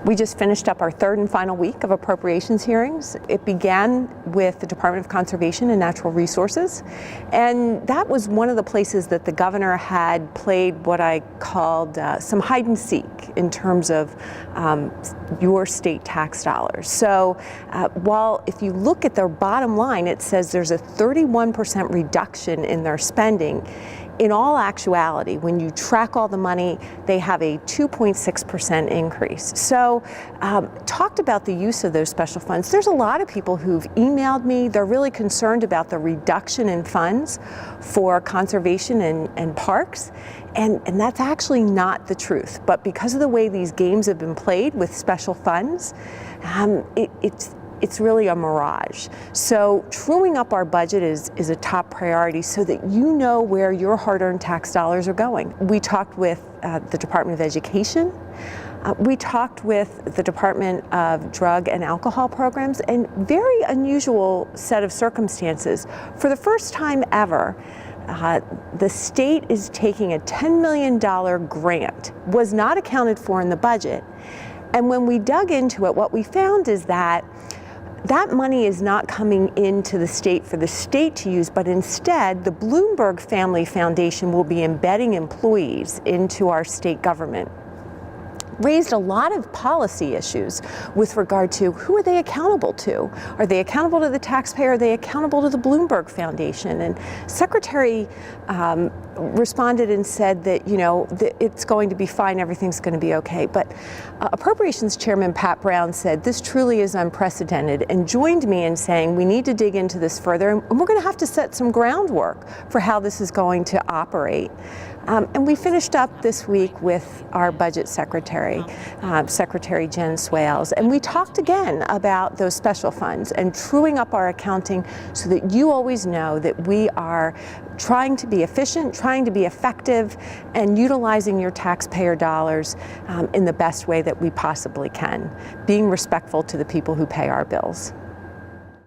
We just finished up our third and final week of appropriations hearings. It began with the Department of Conservation and Natural Resources, and that was one of the places that the governor had played what I called some hide and seek in terms of your state tax dollars. So while if you look at their bottom line, it says there's a 31% reduction in their spending. In all actuality, when you track all the money, they have a 2.6% increase. So talked about the use of those special funds. There's a lot of people who've emailed me. They're really concerned about the reduction in funds for conservation and parks. And that's actually not the truth. But because of the way these games have been played with special funds, it's really a mirage. So truing up our budget is a top priority so that you know where your hard-earned tax dollars are going. We talked with the Department of Education. We talked with the Department of Drug and Alcohol Programs, and very unusual set of circumstances. For the first time ever, the state is taking a $10 million grant, was not accounted for in the budget. And when we dug into it, what we found is that money is not coming into the state for the state to use, but instead the Bloomberg Family Foundation will be embedding employees into our state government. Raised a lot of policy issues with regard to who are they accountable to? Are they accountable to the taxpayer? Are they accountable to the Bloomberg Foundation? And Secretary responded and said that, it's going to be fine, everything's going to be okay. But Appropriations Chairman Pat Brown said this truly is unprecedented and joined me in saying we need to dig into this further, and we're going to have to set some groundwork for how this is going to operate. And we finished up this week with our budget secretary, Secretary Jen Swales, and we talked again about those special funds and truing up our accounting so that you always know that we are trying to be efficient, trying to be effective, and utilizing your taxpayer dollars in the best way that we possibly can, being respectful to the people who pay our bills.